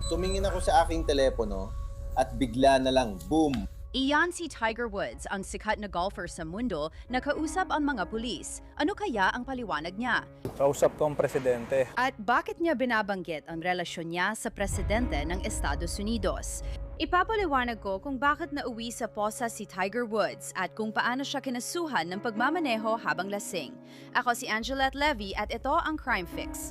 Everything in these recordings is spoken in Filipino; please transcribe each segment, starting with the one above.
Tumingin ako sa aking telepono at bigla na lang, boom! Iyan si Tiger Woods, ang sikat na golfer sa mundo na kausap ang mga pulis. Ano kaya ang paliwanag niya? Kausap ko ang presidente. At bakit niya binabanggit ang relasyon niya sa presidente ng Estados Unidos? Ipapaliwanag ko kung bakit nauwi sa posa si Tiger Woods at kung paano siya kinasuhan ng pagmamaneho habang lasing. Ako si Angelette Levy at ito ang Crime Fix.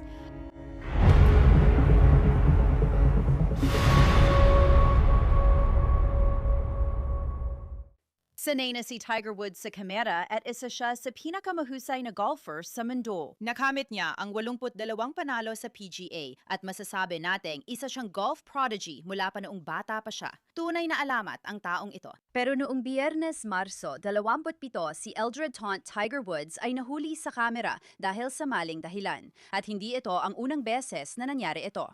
Sanay na si Tiger Woods sa kamera at isa siya sa pinakamahusay na golfer sa mundo. Nakamit niya ang 82 panalo sa PGA at masasabi nating isa siyang golf prodigy mula pa noong bata pa siya. Tunay na alamat ang taong ito. Pero noong Biyernes, Marso 27, si Eldred Taunt Tiger Woods ay nahuli sa kamera dahil sa maling dahilan. At hindi ito ang unang beses na nangyari ito.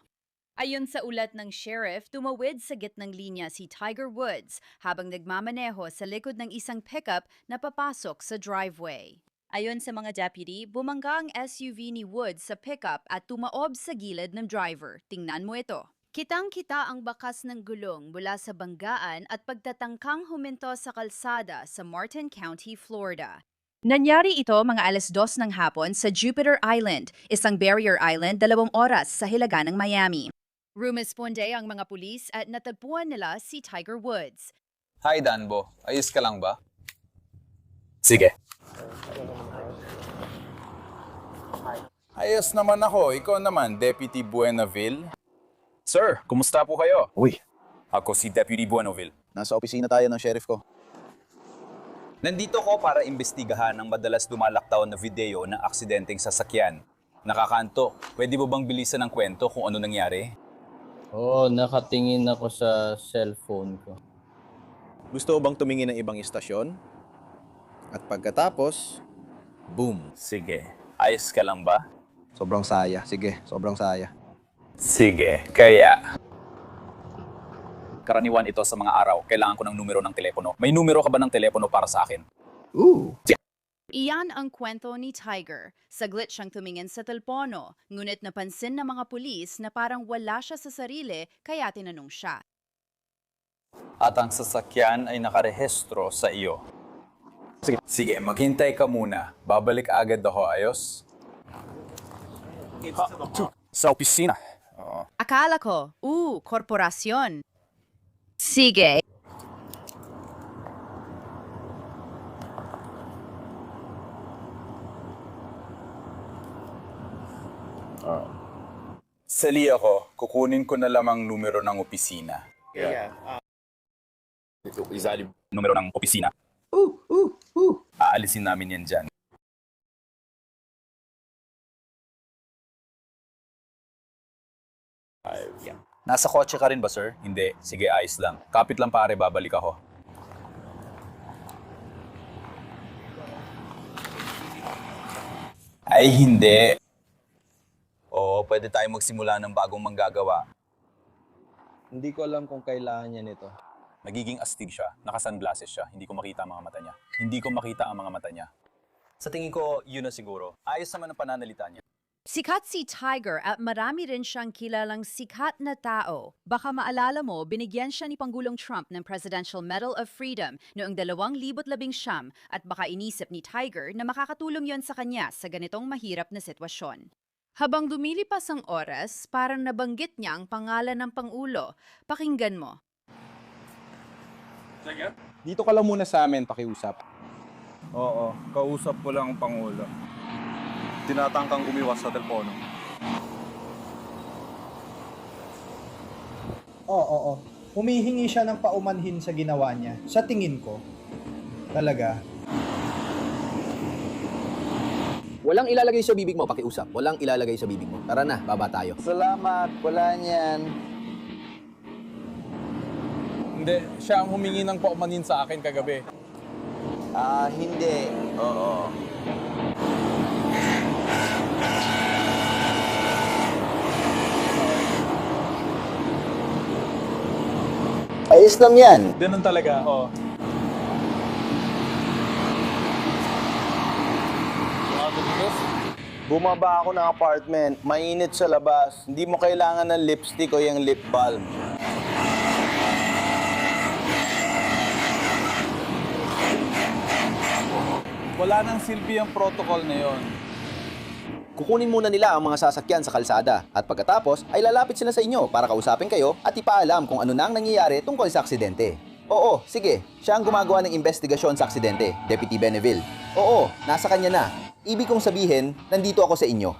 Ayon sa ulat ng sheriff, tumawid sa gitnang linya si Tiger Woods habang nagmamaneho sa likod ng isang pickup na papasok sa driveway. Ayon sa mga deputy, bumangga ang SUV ni Woods sa pickup at tumaob sa gilid ng driver. Tingnan mo ito. Kitang-kita ang bakas ng gulong mula sa banggaan at pagtatangkang huminto sa kalsada sa Martin County, Florida. Nangyari ito mga 2:00 ng hapon sa Jupiter Island, isang barrier island 2 oras sa hilaga ng Miami. Rumisponde ang mga pulis at natagpuan nila si Tiger Woods. Hi Danbo, ayos ka lang ba? Sige. Ayos naman ako, ikaw naman, Deputy Buenaville. Sir, kumusta po kayo? Uy, Ako si Deputy Buenaville. nasa opisina tayo ng sheriff ko. Nandito ko para imbestigahan ang madalas dumalaktaw na video ng aksidenteng sasakyan. Nakakanto, pwede mo bang bilisan ng kwento kung ano nangyari? Oo, nakatingin ako sa cellphone ko. Gusto mo bang tumingin ng ibang istasyon? At pagkatapos, boom. Sige, ayos ka lang ba? Sobrang saya. Sige, sobrang saya. Sige, kaya... Karaniwan ito sa mga araw, kailangan ko ng numero ng telepono. May numero ka ba ng telepono para sa akin? Ooh. Iyan ang kwento ni Tiger. Saglit siyang tumingin sa telepono, ngunit napansin ng mga pulis na parang wala siya sa sarili kaya tinanong siya. At ang sasakyan ay nakarehistro sa iyo. Sige, maghintay ka muna. Babalik agad ako, ayos? Sa opisina. Akala ko, korporasyon. Sige. Sali ako, kukunin ko na lamang numero ng opisina. Numero ng opisina. Aalisin namin yan dyan. Nasa kotse ka rin ba, sir? Hindi. Sige, ayos lang. Kapit lang pare, babalik ako. Ay, hindi. Oo, pwede tayo magsimula ng bagong manggagawa. Hindi ko alam kung kailangan niya nito. Nagiging astig siya. Naka-sunglasses siya. Hindi ko makita ang mga mata niya. Hindi ko makita ang mga mata niya. Sa tingin ko, yun na siguro. Ayos naman ang pananalita niya. Sikat si Tiger at marami rin siyang kilalang sikat na tao. Baka maalala mo, binigyan siya ni Pangulong Trump ng Presidential Medal of Freedom noong 2019 at baka inisip ni Tiger na makakatulong yon sa kanya sa ganitong mahirap na sitwasyon. Habang dumilipas ang oras, parang nabanggit niya ang pangalan ng Pangulo. Pakinggan mo. Dito ka lang muna sa amin, pakiusap. Oo, kausap ko lang ang Pangulo. Tinatangkang umiwas sa telepono. Oo. Humihingi siya ng paumanhin sa ginawa niya. Sa tingin ko, talaga. Walang ilalagay sa bibig mo, pakiusap. Walang ilalagay sa bibig mo. Tara na, baba tayo. Salamat, wala niyan. Hindi, siya ang humingi ng paumanhin sa akin kagabi. Hindi. Oo. Ayos lang yan. Ganun talaga, oo. Bumaba ako ng apartment, mainit sa labas. Hindi mo kailangan ng lipstick o yung lip balm. Wala nang silbi ang protocol na yon. Kukunin muna nila ang mga sasakyan sa kalsada at pagkatapos ay lalapit sila sa inyo para kausapin kayo at ipaalam kung ano na ang nangyayari tungkol sa aksidente. Oo, sige, siya ang gumagawa ng investigasyon sa aksidente, Deputy Beneville. Oo, nasa kanya na. Ibig kong sabihin, nandito ako sa inyo.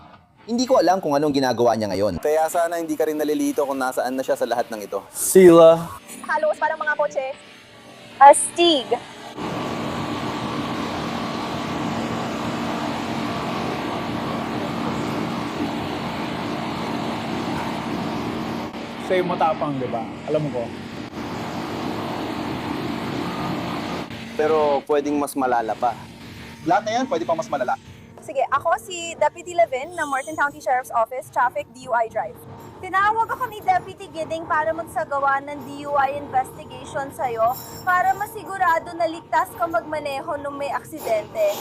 Hindi ko alam kung anong ginagawa niya ngayon. Kaya sana hindi ka rin nalilito kung nasaan na siya sa lahat ng ito. Sila. Halos parang mga kotse. Astig. Siya yung matapang, di ba? Alam mo ko. Pero pwedeng mas malala pa. Lahat na yan, pwede pa mas malala. Sige, ako si Deputy Levin ng Martin County Sheriff's Office, Traffic DUI Drive. Tinawag ako ni Deputy Gidding para magsagawa ng DUI investigation sa'yo para masigurado na ligtas ka magmaneho nung may aksidente.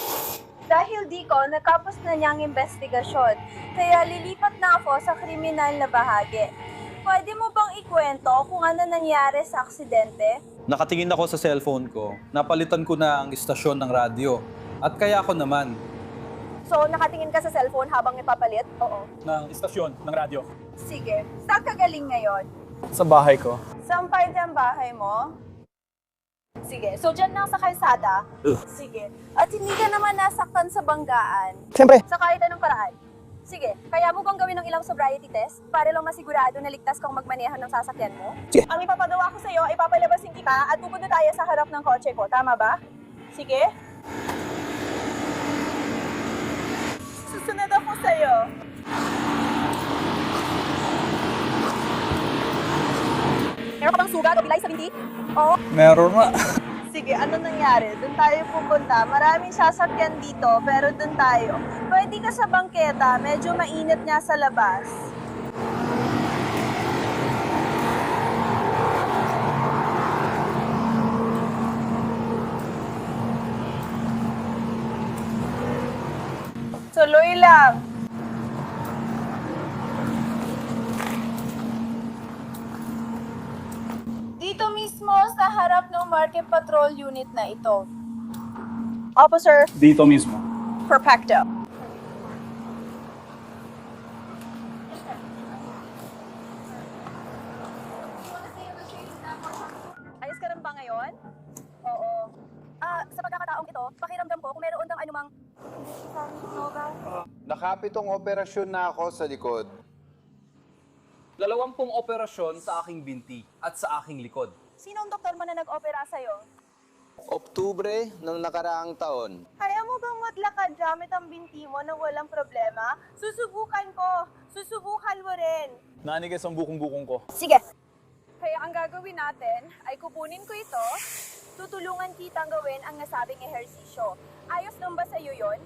Dahil di ko, nakapos na niyang investigasyon, kaya lilipat na ako sa kriminal na bahagi. Pwede mo bang ikwento kung ano nangyari sa aksidente? Nakatingin ako sa cellphone ko. Napalitan ko na ang istasyon ng radyo. At kaya ako naman So, nakatingin ka sa cellphone habang ipapalit? Oo. ng istasyon ng radyo. Sige, saan ka galing ngayon? Sa bahay ko. Saan part ng bahay mo? Sige, so dyan lang sa kalsada? Sige. At hindi ka naman nasaktan sa banggaan? Siyempre. Sa kahit anong paraan? Sige, kaya mo bang gawin ng ilang sobriety test para lang masigurado na ligtas kang magmaneho ng sasakyan mo? Sige. Ang ipapagawa ko sa'yo ay papalabasin kita at pupunta tayo sa harap ng kotse ko. Tama ba? Sige? Susunod ako sa'yo. Meron ka bang sugat o bilay sa binti? Oo. Meron na. Sige, ano nangyari? Doon tayo pupunta. Maraming sasakyan dito, pero doon tayo. Pwede ka sa bangketa, medyo mainit nga sa labas. Tuloy lang. Dito mismo sa harap ng Market Patrol Unit na ito. Officer Dito mismo. Perfecto. Ayos ka rin ba ngayon? Oo. Sa pagkakataong ito, pakiramdam ko kung meron kang anumang... Nakapitong operasyon na ako sa likod. 20 operasyon sa aking binti at sa aking likod. Sino ang doktor mo na nag-opera sa'yo? Oktubre ng nakaraang taon. Kaya mo bang maglakad gamit ang binti mo nang walang problema? Susubukan ko. Susubukan mo rin. Nanigas ang bukong-bukong ko. Sige. Kaya ang gagawin natin ay kukunin ko ito, tutulungan kitang gawin ang nasabing ehersisyo. Ayos lang ba sa'yo yun?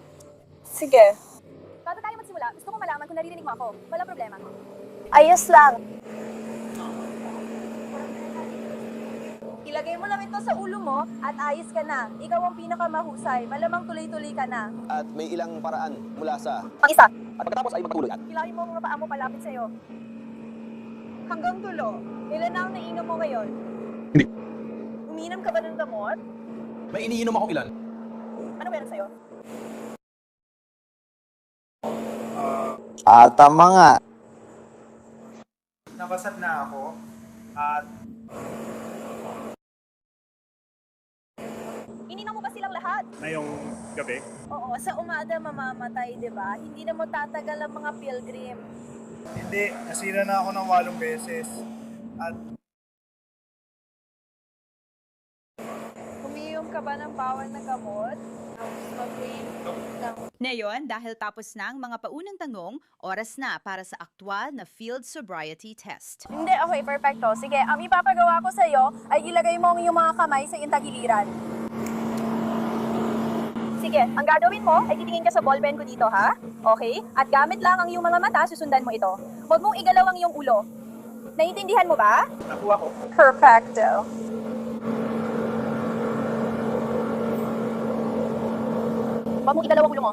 Sige. Bago tayo magsimula, gusto ko malaman kung naririnig mo ako. Walang problema. Ayos lang. Ilagay mo lang ito sa ulo mo at ayos ka na. Ikaw ang pinakamahusay. Malamang tuloy-tuloy ka na. At may ilang paraan mula sa... Pang-isa. At pagkatapos ay magpatuloy at... Hilahin mo ang mga paa mo palapit sa'yo. Hanggang tulo. Ilan na ang nainom mo ngayon? Hindi. Uminom ka ba ng gamot? May iniinom akong ilan. Ano meron sa'yo? Tama nga. Nabasag na ako at Ininom mo ba silang lahat? ngayong gabi, Oo, sa umaga mamamatay, di ba? Hindi na mo tatagal ang mga pilgrim. hindi, nasira na ako ng 8 beses. At Umiinom ka ba ng bawal na gamot? Ngayon, dahil tapos na ang mga paunang tanong, oras na para sa aktwal na field sobriety test. Hindi, okay, perfecto. Sige, ang ipapagawa ko sa'yo ay ilagay mo ang iyong mga kamay sa iyong tagiliran. Sige, ang gagawin mo ay titingin ka sa ballpen ko dito, ha? Okay? At gamit lang ang iyong mga mata, susundan mo ito. Huwag mong igalaw ang iyong ulo. Naiintindihan mo ba? nakuha ko. Perfecto. Huwag mong igalaw ang ulo mo.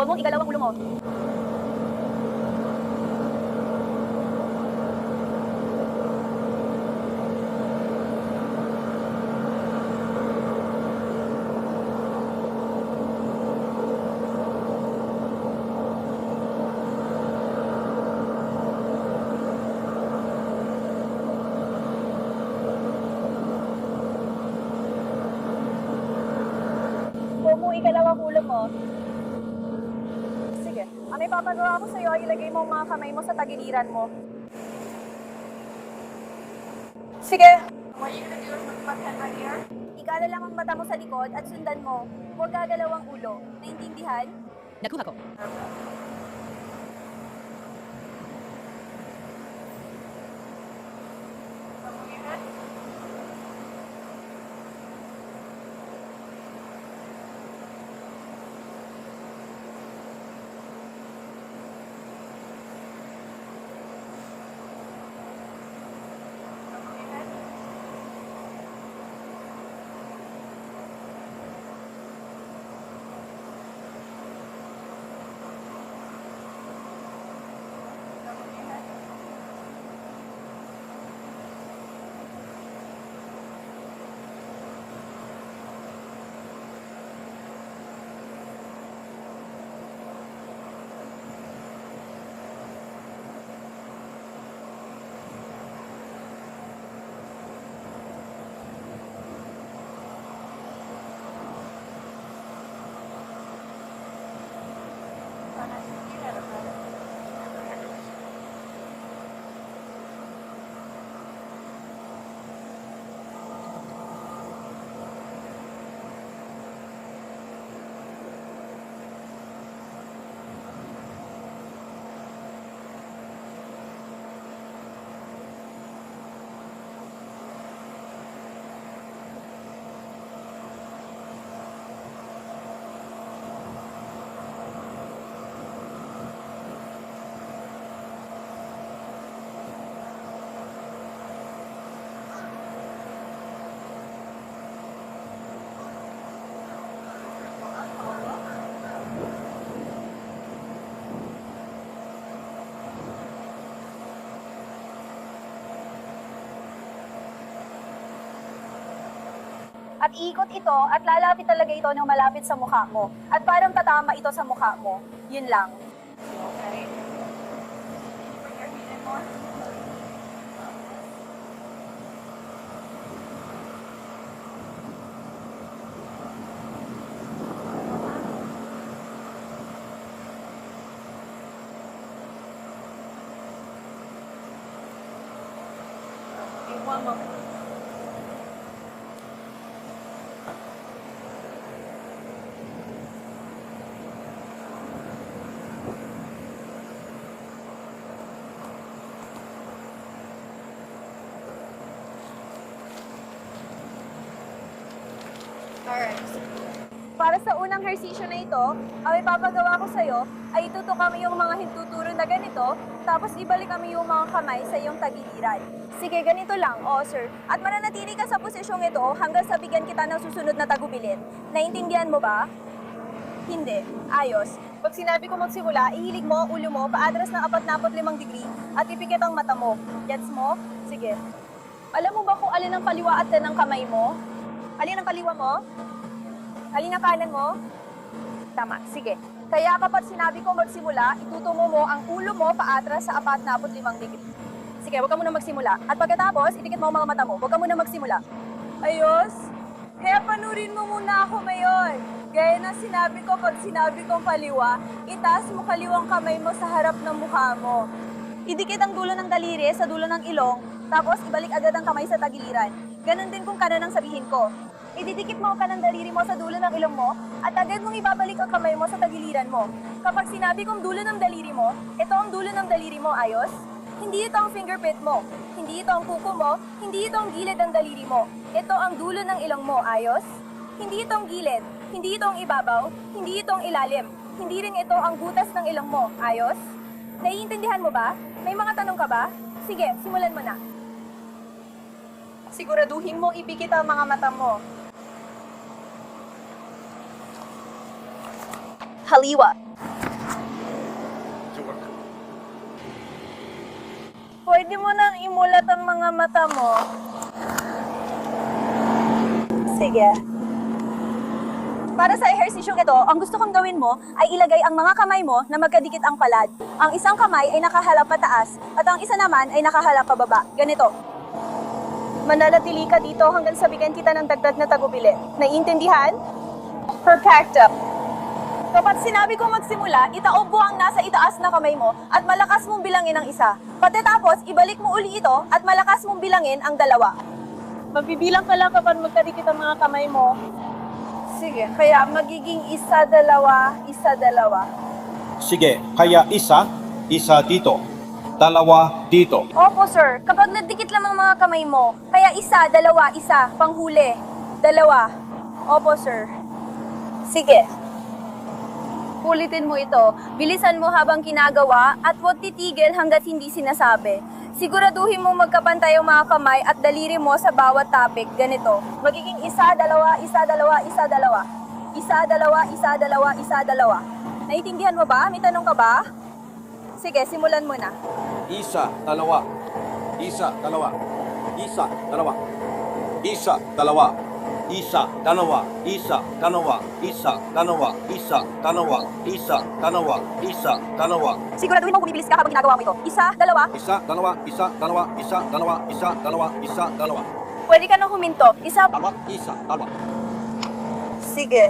Huwag mong igalaw ang ulo mo. Huwag mong igalaw ang ulo mo. Sige, ang may papagawa ko sa'yo ay ilagay mo ang mga kamay mo sa tagiliran mo. Sige. What are you gonna do with my hand right here? Ikala lang ang mata mo sa likod at sundan mo. Huwag gagalaw ang ulo. Naintindihan? Nakuha ko. At iikot ito at lalapit talaga ito ng malapit sa mukha mo. At parang tatama ito sa mukha mo. Yun lang. Okay. Bring your hand in more. Okay, one moment. Alright. Para sa unang ehersisyo na ito, ang ipapagawa ko sa'yo ay itutok kami yung mga hintuturo na ganito, tapos ibalik kami yung mga kamay sa iyong tagiliran. Sige, ganito lang, sir. At mananatili ka sa posisyong ito hanggang sa bigyan kita ng susunod na tagubilin. Naintindihan mo ba? Hindi. Ayos. Pag sinabi ko magsimula, ihilig mo ang ulo mo paadras ng 45 degree at ipikit ang mata mo. Gets mo? Sige. Alam mo ba kung alin ang kaliwa at ng kamay mo? Alin ang kaliwa mo? Alin ang kanan mo? Tama, sige. Kaya kapag sinabi ko magsimula, itutungo mo ang ulo mo paatras sa 45 degree. Sige, huwag ka muna magsimula. At pagkatapos, itikit mo ang mga mata mo. Huwag ka muna magsimula. Ayos? Kaya panurin mo muna ako ngayon. Gaya na sinabi ko, pag sinabi kong kaliwa, itaas mo kaliwang kamay mo sa harap ng mukha mo. Idikit ang dulo ng daliri sa dulo ng ilong, tapos ibalik agad ang kamay sa tagiliran. Ganon din kung kanan ang sabihin ko. Ididikit mo ang kanang daliri mo sa dulo ng ilong mo at agad mong ibabalik ang kamay mo sa tagiliran mo. Kapag sinabi kong dulo ng daliri mo, ito ang dulo ng daliri mo, ayos? Hindi ito ang fingerprint mo. Hindi ito ang kuko mo. Hindi ito ang gilid ng daliri mo. Ito ang dulo ng ilong mo, ayos? Hindi ito ang gilid. Hindi ito ang ibabaw. Hindi ito ang ilalim. Hindi rin ito ang butas ng ilong mo, ayos? Naiintindihan mo ba? May mga tanong ka ba? Sige, simulan mo na. Siguraduhin mo ipikit ang mga mata mo. Haliwa. pwede mo nang imulat ang mga mata mo. Sige. Para sa ehersisyong ito, ang gusto kong gawin mo ay ilagay ang mga kamay mo na magkadikit ang palad. Ang isang kamay ay nakahalap pataas at ang isa naman ay nakahalap pababa. Ganito. Mananatili ka dito hanggang sabihin kita ng dagdag na tagubili. Naiintindihan? Perfecto. Kapag sinabi kong magsimula, itaob mo ang nasa itaas na kamay mo at malakas mong bilangin ang isa. Pagkatapos, ibalik mo uli ito at malakas mong bilangin ang dalawa. Magbibilang ka lang kapag magkadikit ang mga kamay mo. Sige, kaya magiging isa, dalawa, isa, dalawa. Sige, kaya isa dito. Dalawa dito. Opo, sir. Kapag nadikit lang ang mga kamay mo, kaya isa, dalawa, isa, panghuli. Dalawa. Opo, sir. Sige. Ulitin mo ito. Bilisan mo habang ginagawa at huwag titigil hanggat hindi sinasabi. Siguraduhin mo magkapantay ang mga kamay at daliri mo sa bawat topic. Ganito. Magiging isa, dalawa, isa, dalawa, isa, dalawa. Isa, dalawa, isa, dalawa, isa, dalawa. Naiintindihan mo ba? May tanong ka ba? Sige, simulan mo na. Isa, dalawa. Isa, dalawa. Isa, dalawa. Isa, dalawa. Isa, dalawa. Isa, dalawa. Isa, dalawa. Isa, dalawa. Isa, dalawa. Isa, dalawa. Siguraduhin mo bumibilis ka habang ginagawa mo ito. Isa, dalawa. Isa, dalawa. Isa, dalawa. Isa, dalawa. Isa, dalawa. Isa, dalawa. Pwede ka nang huminto. Isa, Dalawa. Isa, dalawa. sige.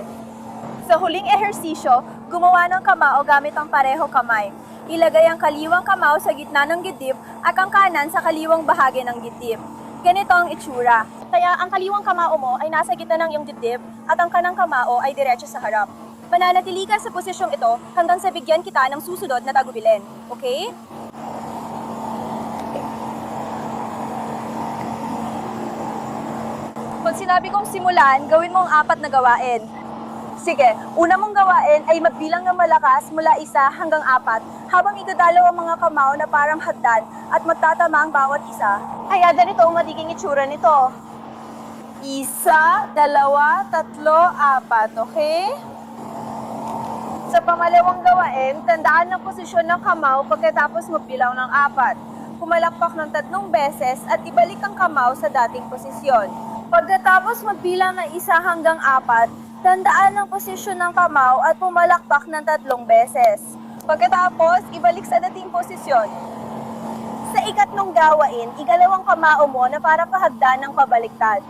Sa huling ehersisyo, gumawa ng kamao gamit ang pareho kamay. Ilagay ang kaliwang kamao sa gitna ng dibdib at ang kanan sa kaliwang bahagi ng dibdib. Ganito ang itsura. Kaya ang kaliwang kamao mo ay nasa gitna ng iyong dibdib at ang kanang kamao ay diretso sa harap. Mananatili ka sa posisyong ito hanggang sa bigyan kita ng susunod na tagubilin. Okay? Pag sinabi kong simulan, gawin mo ang 4 na gawain. Sige, una mong gawain ay magbilang ng malakas mula 1 hanggang 4 habang idadalaw ang mga kamao na parang hagdan at magtatama ang bawat isa. Kaya ganito ang magiging itsura nito. 1, 2, 3, 4, okay? Sa pamalawang gawain, tandaan ang posisyon ng kamao pagkatapos magbilang ng 4. Pumalakpak ng 3 beses at ibalik ang kamao sa dating posisyon. Pagkatapos magbilang ng 1 hanggang 4, tandaan ang posisyon ng kamao at pumalakpak ng 3 beses. Pagkatapos, ibalik sa dating posisyon. Sa ikatlong gawain, igalawang kamao mo na para pahagdan ng pabaliktad.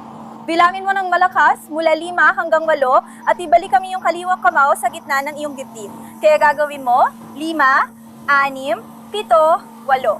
Bilangin mo ng malakas mula 5 hanggang 8 at ibalik kami yung kaliwang kamao sa gitna ng iyong dibdib. Kaya gagawin mo, 5, 6, 7, 8.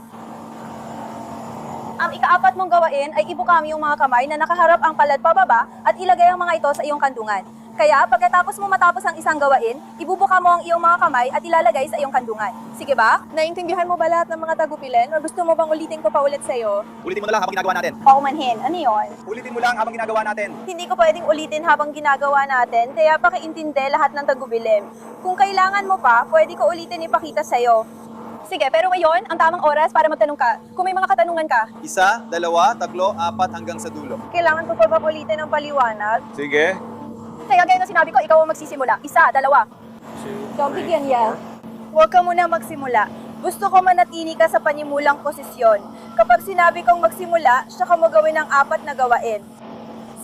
Ang ika-4 mong gawain ay ibukami yung mga kamay na nakaharap ang palad pababa at ilagay ang mga ito sa iyong kandungan. Kaya pagkatapos mo matapos ang isang gawain, ibubuka mo ang iyong mga kamay at ilalagay sa iyong kandungan. Sige ba? Naintindihan mo ba lahat ng mga tagupilin o gusto mo bang ulitin ko pa ulit sa'yo? Ulitin mo na lang habang ginagawa natin. Paumanhin, ano yun? Ulitin mo lang habang ginagawa natin. Hindi ko pwedeng ulitin habang ginagawa natin, kaya pakiintindi lahat ng tagubilin. Kung kailangan mo pa, pwede ko ulitin ipakita sa'yo. Sige, pero ngayon, ang tamang oras para magtanong ka. Kung may mga katanungan ka, 1, 2, 3, 4 hanggang sa dulo. kailangan ko pa ba ulitin ang paliwanag? Sige. Kaya gaya na sinabi ko, ikaw ang magsisimula. 1, 2. Ikaw bigyan yan. Huwag ka muna magsimula. Gusto ko manatili ka sa panimulang posisyon. Kapag sinabi kong magsimula, siya ka mo gawin ang 4 na gawain.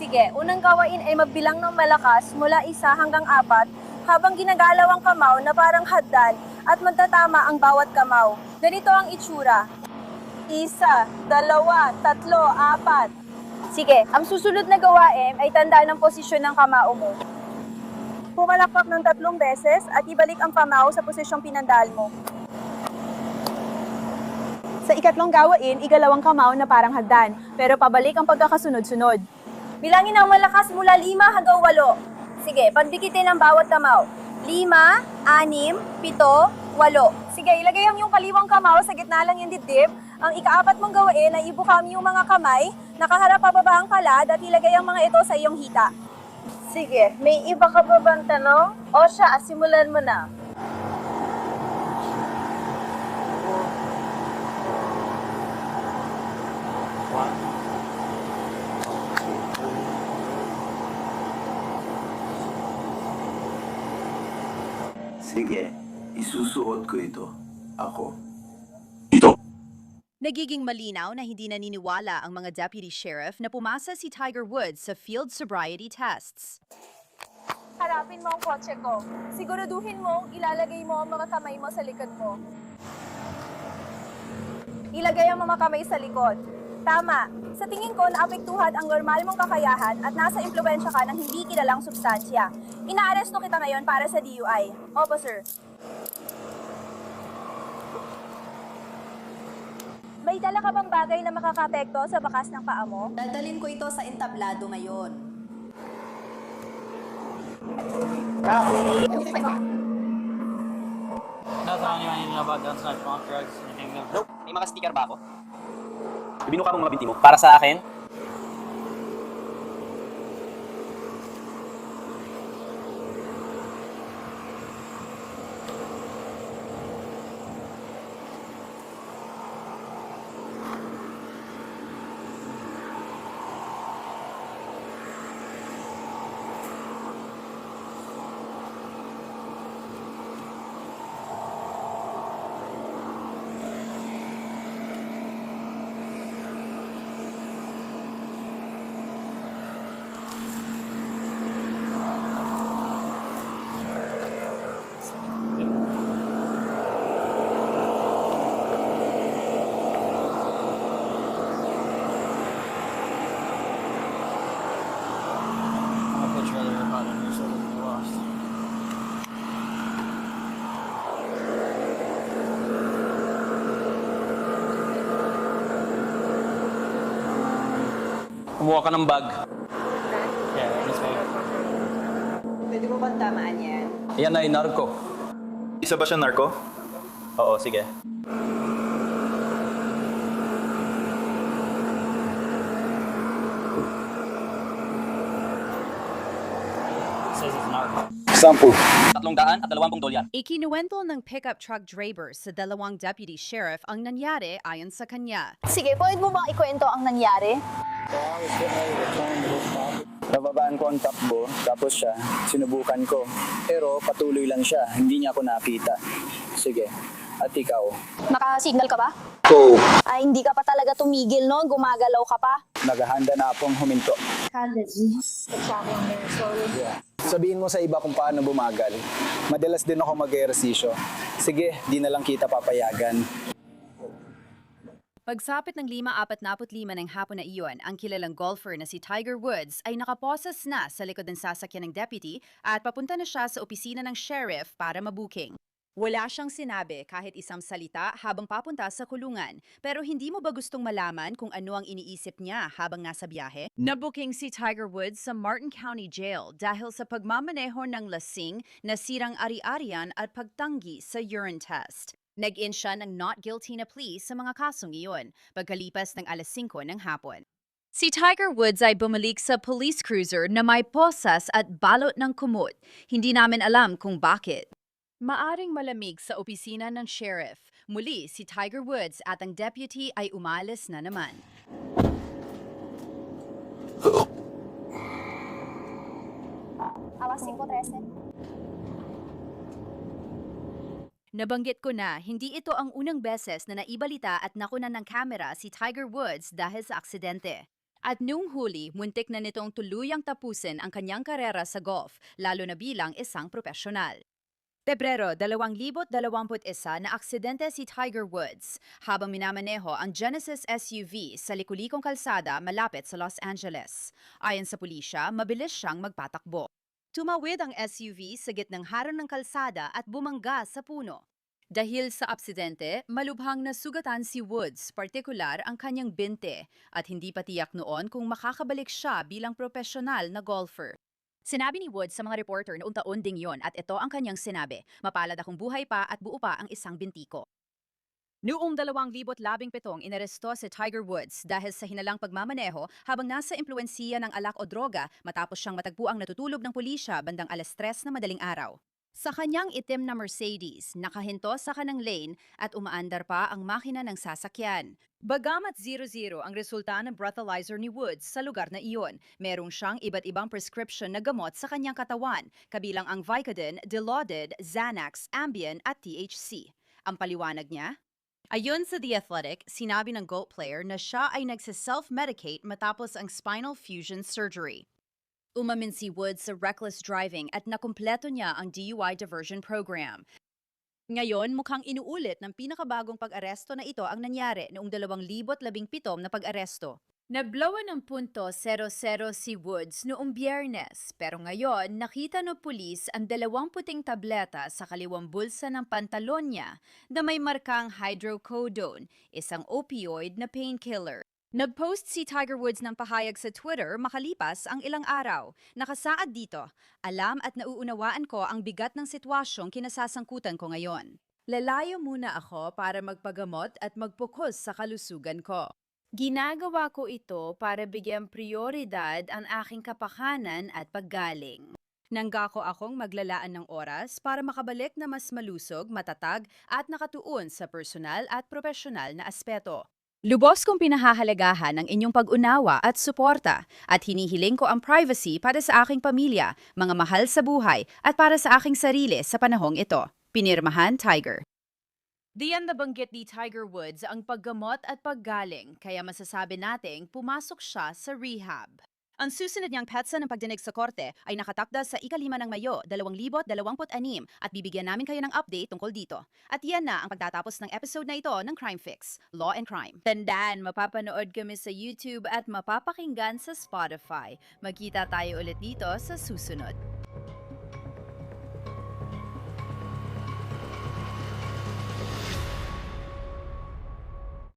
Sige, unang gawain ay magbilang ng malakas mula 1 hanggang 4 habang ginagalaw ang kamao na parang hagdan at magtatama ang bawat kamao. Ganito ang itsura. 1, 2, 3, 4. Sige, ang susunod na gawain ay tandaan ang posisyon ng kamao mo. Pumalakpak ng 3 beses at ibalik ang kamao sa posisyong pinandal mo. Sa ikatlong gawain, igalawang kamao na parang hagdan, pero pabalik ang pagkakasunod-sunod. Bilangin ng malakas mula 5 hanggang 8. Sige, pagdikitin ang bawat kamao. 5, 6, 7, 8. Sige, ilagay ang iyong kaliwang kamao sa gitna lang yung dibdib. Ang ika-4 mong gawain ay ibukami yung mga kamay, nakaharap pababa ang palad at ilagay ang mga ito sa iyong hita. Sige, may iba ka pa bang tanong? O siya, simulan mo na. Sige, isusuot ko ito. Ako. Nagiging malinaw na hindi naniniwala ang mga deputy sheriff na pumasa si Tiger Woods sa field sobriety tests. Harapin mo ang kotse ko. Siguraduhin mo ilalagay mo ang mga kamay mo sa likod mo. Ilagay ang mga kamay sa likod. Tama. Sa tingin ko, naapektuhan ang normal mong kakayahan at nasa impluwensya ka ng hindi kilalang substansya. Inaaresto kita ngayon para sa DUI. Opo, sir. May dala ka bang bagay na makakapekto sa bakas ng paa mo? Dadalhin ko ito sa entablado ngayon. Nope, may mga sticker ba ako? Ibinuka mo mga binti mo. Para sa akin? Kumuha ka ng bag. Pwede mo bang tamaan yan? Yan ay narco. Isa ba siya narko? Oo, sige. Sampu. $320 Ikinuwento ng pickup truck driver sa dalawang deputy sheriff ang nangyari ayon sa kanya. Sige, pwede mo bang ikwento ang nangyari? Nababaan ko ang takbo, tapos siya, sinubukan ko. Pero patuloy lang siya, hindi niya ako nakita. Sige, at ikaw? Naka-signal ka ba? Go! Ay, hindi ka pa talaga tumigil, no? Gumagalaw ka pa. Naghahanda na akong huminto. Sabihin mo sa iba kung paano bumagal. Madalas din ako mag-ehersisyo. Sige, di na lang kita papayagan. Pagsapit ng 5:45 ng hapon na iyon, ang kilalang golfer na si Tiger Woods ay nakaposas na sa likod ng sasakyan ng deputy at papunta na siya sa opisina ng sheriff para mabuking. Wala siyang sinabi kahit isang salita habang papunta sa kulungan. Pero hindi mo ba gustong malaman kung ano ang iniisip niya habang nasa biyahe? Nabuking si Tiger Woods sa Martin County Jail dahil sa pagmamaneho ng lasing, nasirang ari-arian at pagtanggi sa urine test. Nag-in siya ng not guilty na plea sa mga kasong iyon, pagkalipas ng 5:00 ng hapon. Si Tiger Woods ay bumalik sa police cruiser na may posas at balot ng kumot. Hindi namin alam kung bakit. Maaring malamig sa opisina ng sheriff. Muli, si Tiger Woods at ang deputy ay umalis na naman. Awas 5:13. Nabanggit ko na, hindi ito ang unang beses na naibalita at nakunan ng kamera si Tiger Woods dahil sa aksidente. At noong huli, muntik na nitong tuluyang tapusin ang kanyang karera sa golf, lalo na bilang isang profesional. Pebrero 2021 na aksidente si Tiger Woods habang minamaneho ang Genesis SUV sa likulikong kalsada malapit sa Los Angeles. Ayon sa pulisya, mabilis siyang magpatakbo. Tumawid ang SUV sa gitnang harang ng kalsada at bumangga sa puno. Dahil sa aksidente, malubhang nasugatan si Woods, partikular ang kanyang binte, at hindi pa tiyak noon kung makakabalik siya bilang profesional na golfer. Sinabi ni Woods sa mga reporter na untaon ding yon at ito ang kanyang sinabi, mapalad akong buhay pa at buo pa ang isang binti ko. Noong 2017, inaresto si Tiger Woods dahil sa hinalang pagmamaneho habang nasa impluwensiya ng alak o droga matapos siyang matagpuang natutulog ng pulisya bandang 3:00 na madaling araw. Sa kanyang itim na Mercedes, nakahinto sa kanang lane at umaandar pa ang makina ng sasakyan. Bagamat 0-0 ang resulta ng breathalyzer ni Woods sa lugar na iyon, merong siyang iba't ibang prescription na gamot sa kanyang katawan, kabilang ang Vicodin, Dilaudid, Xanax, Ambien at THC. Ang paliwanag niya? Ayon sa The Athletic, sinabi ng GOAT player na siya ay nagsa-self-medicate matapos ang spinal fusion surgery. Umamin si Woods sa reckless driving at nakumpleto niya ang DUI diversion program. Ngayon, mukhang inuulit ng pinakabagong pag-aresto na ito ang nangyari noong 2017 na pag-aresto. Nablawan ng punto 0-0 si Woods noong Biyernes, pero ngayon nakita ng pulis ang 2 puting tableta sa kaliwang bulsa ng pantalon niya na may markang hydrocodone, isang opioid na painkiller. Nag-post si Tiger Woods ng pahayag sa Twitter makalipas ang ilang araw. Nakasaad dito, alam at nauunawaan ko ang bigat ng sitwasyong kinasasangkutan ko ngayon. Lalayo muna ako para magpagamot at magpokus sa kalusugan ko. Ginagawa ko ito para bigyang prioridad ang aking kapakanan at paggaling. Nanggako akong maglalaan ng oras para makabalik na mas malusog, matatag at nakatuon sa personal at profesional na aspeto. Lubos kong pinahahalagahan ang inyong pag-unawa at suporta at hinihiling ko ang privacy para sa aking pamilya, mga mahal sa buhay at para sa aking sarili sa panahong ito. Pinirmahan, Tiger. Diyan nabanggit ni Tiger Woods ang paggamot at paggaling, kaya masasabi nating pumasok siya sa rehab. Ang susunod niyang petsa ng pagdinig sa korte ay nakatakda sa 5 ng Mayo, 2026 at bibigyan namin kayo ng update tungkol dito. At yan na ang pagtatapos ng episode na ito ng Crime Fix, Law and Crime. Tandaan, mapapanood kami sa YouTube at mapapakinggan sa Spotify. Magkita tayo ulit dito sa susunod.